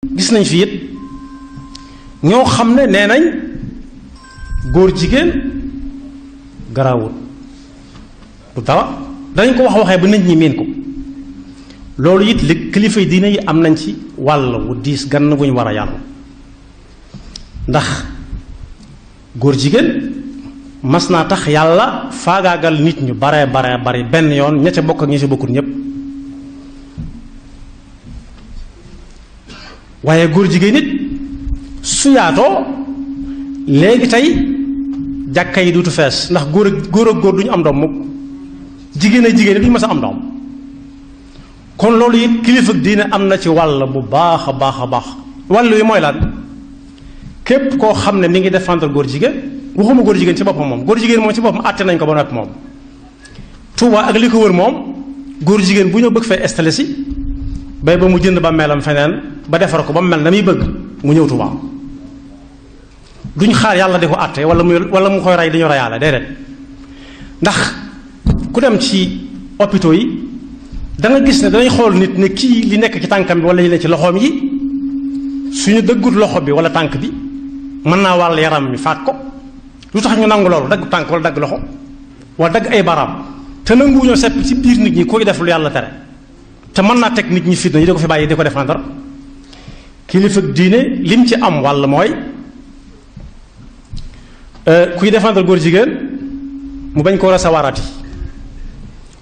gis nañ fi it ñoo xam ne nee nañ góor jigéen garaawul du dara danañ ko waxee ba nit ñi miin ko loolu it li kilifa yi diine yi am nañ ci wàll wu diis gann bu ñu war a yàlla ndax góor jigéen mas naa tax yàlla faagaagal nit ñu bare bari benn yoon ña ca bokk ak ña ca bokkul ñépp waaye góor jigéen nit su yaatoo léegi tey jàkka yi duutu fees ndax góor ak góor duñu am doom mukk jigéen ak jigéen duñu mës a am doom kon loolu it kilifa diine am na ci wàll bu baax a baax wàll wi mooy lan képp koo xam ne mi ngi défendre góor jigéen waxuma góor jigéen ci boppam moom góor jigéen moom ci boppam àtte nañ ko ba noppi moom Tuuba ak li ko wër moom góor jigéen bu ñëw bëgg fay installé si bay ba mu jënd ba melam feneen ba defar ko ba mu mel na muy bëgg mu ñëw Tuuba duñ xaar yàlla di ko àtte wala mu koy rey dañu reyaale déedéet ndax ku dem ci hôpitaux yi da nga gis ne danañ xool nit ne kii li nekk ci tànkam bi wala li nekk ci loxoom yi suñu dëggut loxo bi wala tànk bi mën naa wàll yaram mi faat ko lu tax ñu nangu loolu dagg tànk wala dagg loxo wala dagg ay baraam te nanguwuñoo sepp ci biir nit ñi koy def lu yàlla tere te mën naa teg nit ñi fitna yi da ko fi bàyyi di ko défendre kilifa diine lim ci am wàll mooy kuy défendre góor jigéen mu bañ koo recevoirati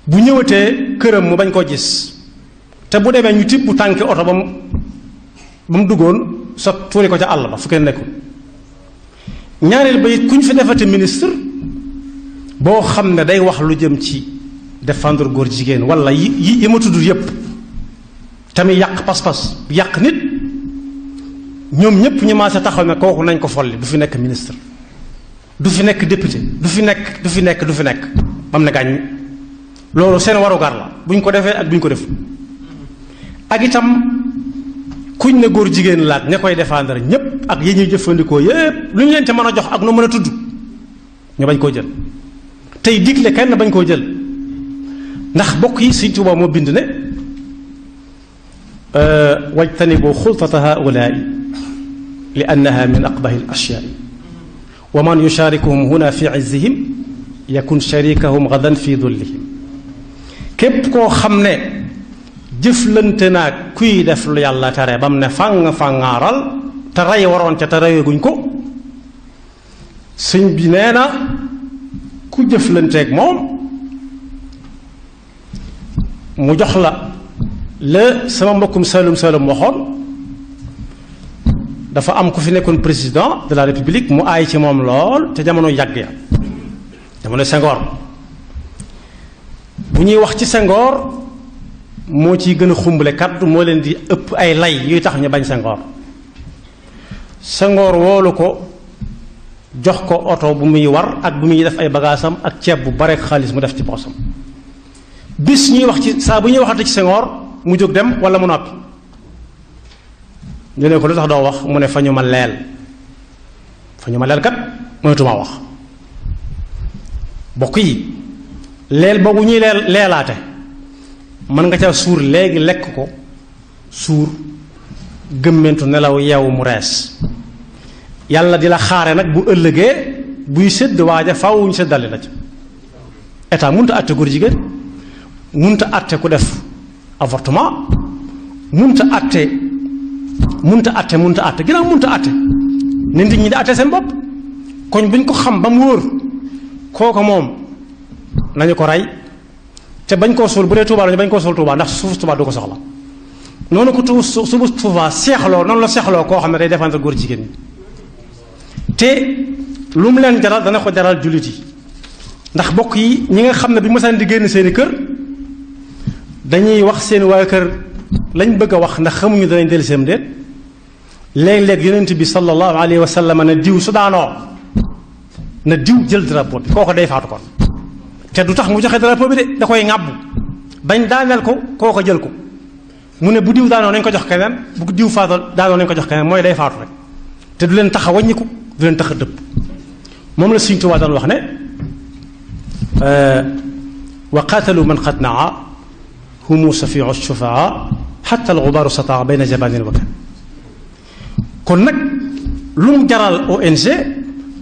bu ñëwatee këram mu bañ koo gis te bu demee ñu tibb tànki oto ba mu duggoon sa tuuri ko ca àll ba fu kenn nekkul ñaareel ba it ku ñu fi defati ministre boo xam ne day wax lu jëm ci défendre góor jigéen wala yi ma tudd yépp tamit yàq pas-pas yàq nit ñoom ñépp ñu maase taxaw ne kooku nañ ko folli du fi nekk ministre du fi nekk député du fi nekk bam ne gàññ loolu seen warugar la buñ ko defee ak buñ ko def ak itam kuñ ne góor jigéen laat ña koy défendre ñépp ak yi ñuy jëfandikoo yépp lu ñu leen ca mën a jox ak nu mën a tudd ñu bañ koo jël tey digle kenn bañ koo jël ndax bokk yi Sëñ Tuubaa moo bind ne wajtanibu xultata haulaai li annaha min aqbahi al ashyaai wa man yusharikuhum huna fi izzihim yakun sharikahum gadan fi dullihim képp koo xam ne jëflante naag kuy def lu yàlla tere ba mu ne fàngaaral te rey waroon ca te reyaguñ ko sëñ bi nee na ku jëflanteeg moom mu jox la sama mbokkum Saalum waxoon dafa am ku fi nekkoon président de la république mu aay ci moom lool te jamono yàgg ya jamono Senghor bu ñuy wax ci Senghor moo ciy gën a xumbale kaddu moo leen di ëpp ay lay yuy tax ñu bañ Senghor woolu ko jox ko oto bu muy war ak bu muy def ay bagaasam ak ceeb bu bare xaalis mu def ci poosam bis ñuy wax ci saa bu ñuy waxante ci Senghor mu jóg dem wala mu noppi ñu ne ko lu tax doo wax mu ne fa ñu ma leel kat mënatuma wax bokk yi leel boobu ñuy leelaate mën nga ca suur léegi lekk ko suur gëmmentu nelaw yeewu mu rees yàlla di la xaare nag bu ëllëgee buy sédd waaja faaw ñu séddale la ci état munta àtte góor jigéen munta àtte ku def avortement munta àtte ginnaaw munta àtte ne nit ñi di àtte seen bopp koñ buñ ko xam ba mu wóor kooko moom nañu ko rey te bañ koo suul bu dee Tuubaa lañu bañ koo suul Tuubaa ndax suuf Tuubaa du ko soxla noonu ko suufu Tuubaa seexloo noonu la seexloo koo xam ne day défendre góor jigéen ñi te lu mu leen jaral dana ko jaral jullit yi ndax bokk yi ñi nga xam ne bi mësaan di génn seeni kër dañuy wax seen waa kër lañ bëgg a wax ndax xamuñu danañ dellu seen déet léeg-léeg yonent bi sallallahu alayhi wa sallam ne diw su daanoo na diw jël drapeau bi kooko day faatu kon te du tax mu joxe drapeau bi de da koy ŋàbbu bañ daaneel ko kooko jël ko mu ne bu diw daanoo nañ ko jox keneen bu diw faatoo daanoo nañ ko jox keneen mooy day faatu rek te du leen tax a wàññiku du leen tax a dëpp moom la Sëñ Tuubaa daan wax ne wa qaatalu man qad naa humu safiu shufaa xatta al gubaaru sataa bayna jabanin wa kan kon nag lu mu jaral ONG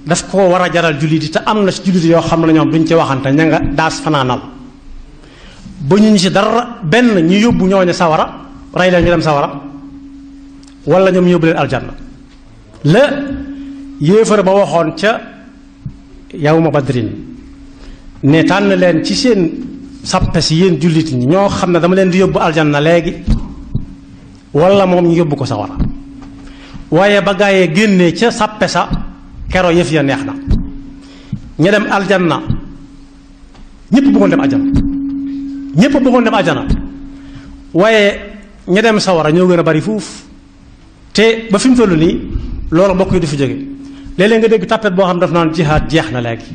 daf ko war a jaral jullit yi te am na ci jullit yoo xam ne ñoom duñ ci waxante ña nga daas fanaanal ba ñu ci dara benn ñu yóbbu ñooñu sawara rey leen ñu dem sawara wala ñoom ñu yóbbu leen aljanna la yéefar ba waxoon ca yawma badrin ne tànn leen ci seen sappe si yéen jullit ñi ñoo xam ne dama leen di yóbbu aljanna léegi wala moom ñu yóbbu ko sawara waaye ba gaayee génnee ca sappe sa kero yëf ya neex na ña dem aljanna ñépp bëggoon dem aljanna ñépp bëggoon dem aljanna waaye ña dem sawara ñoo gën a bari fuuf te ba fi mu toll nii loolu mbokk yi du fi jóge léeg-léeg nga dégg tàppet boo xam daf naan jihaad jeex na léegi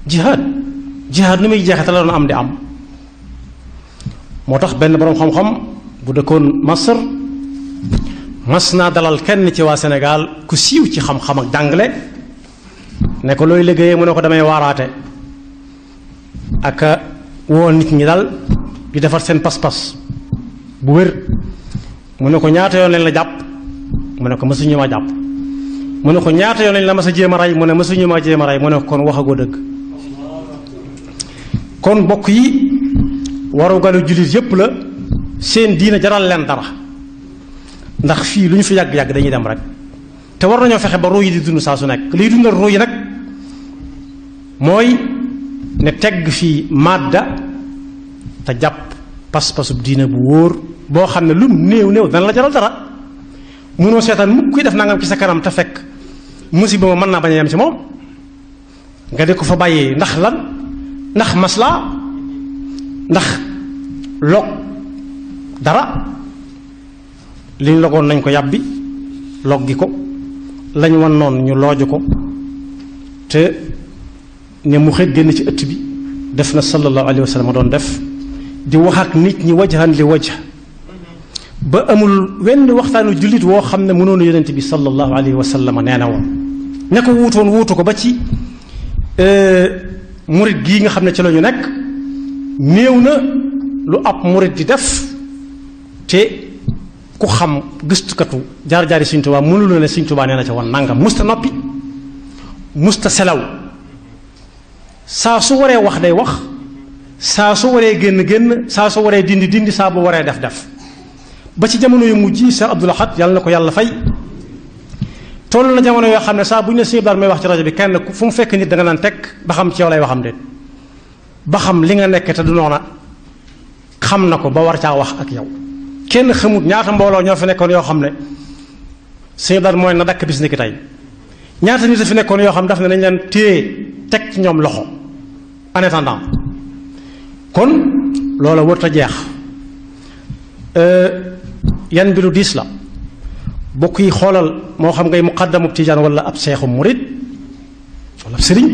jihaad nu muy jeexee te la doon am di am moo tax benn boroom xam-xam bu dëkkoon Masr mas naa dalal kenn ci waa Sénégal ku siiw ci xam-xam ak jàngale ne ko looy liggéeyee mu ne ko damay waaraate ak woo nit ñi dal di defar seen pas-pas bu wér mu ne ko ñaata yoon lañ la jàpp mu ne ko mësuñu ma jàpp mu ne ko ñaata yoon lañ la mas a jéem a rey mu ne mësuñu ma jéem a rey mu ne ko kon waxagoo dëgg kon bokk yi waru galu jullit yépp la seen diina jaral leen dara ndax fii lu ñu fi yàgg-yàgg dañuy dem rek te war nañoo fexe ba ruu yi di dund saa su nekk liy dundal ruu yi nag mooy ne tegg fii madda te jàpp pas-pasub diina bu wóor boo xam ne lum néew dana la jaral dara mënoo seetaan mukk kuy def nangam ci sa kanam te fekk musiba ma mën naa bañ a yem ci moom nga di ko fa bàyyee ndax lan ndax maslaa ndax log dara liñ logoon nañ ko yàbbi loggi ko lañ wan noonu ñu looju ko te ne mu xëy génn ci ëtt bi def na sallallahu alayhi wa sallam doon def di wax ak nit ñi wajhan li wajh ba amul wenn waxtaanu jullit woo xam ne mënoon yonent bi sallallahu alayhi wa sallam nee na woon ña ko wuutu ko ba ci murit gii nga xam ne ci la ñu nekk néew na lu ab murit di def te ku xam gëstukatu jaar-jaari Sëñ Tuubaa mënul na ne Sëñ Tuubaa nee na ca woon nangam musta noppi musta selaw saa su waree wax day wax saa su waree génn saa su waree dindi saa bu waree def ba ci jamono yu mujj yi Cheikh Abdoul Ahad yàlla na ko yàlla fay toll na jamono yoo xam ne saa bu ñu ne Sëñ Abdou may wax ci rajo bi kenn fu mu fekk nit da nga naan teg ba xam ci yow lay waxam déet ba xam li nga nekk te du noona xam na ko ba war caa wax ak yow kenn xamut ñaata mbooloo ñoo fi nekkoon yoo xam ne Sëñ Abdou mooy na dakk bis ni ki tey ñaata nit a fi nekkoon yoo xam daf ne nañ leen téye teg ci ñoom loxo en attendant kon loola wër ta jeex yan bi lu diis la bokk yi xoolal moo xam ngay muqaddamu tijaan wala ab seexu murit wala ab sëriñ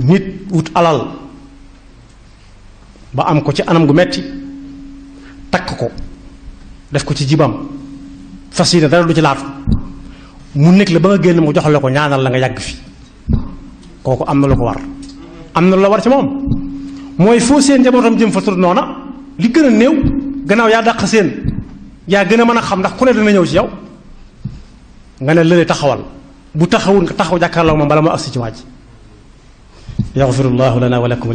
nit wut alal ba am ko ci anam gu metti takk ko def ko ci jibam fas yéene dara du ci laatu mu nekk la ba nga génn mu jox la ko ñaanal la nga yàgg fi kooku am na lu ko war am na lu la war ci moom mooy foo seen njabootam jëm fa tur noona li gën a néew gannaaw yaa dàq seen yaa gën a mën a xam ndax ku ne dana ñëw ci yow nga ne lële taxawal bu taxawul nga taxaw jàkkaarloo moom bala moo agsi ci waaj yaxfirullahu lana wa lakum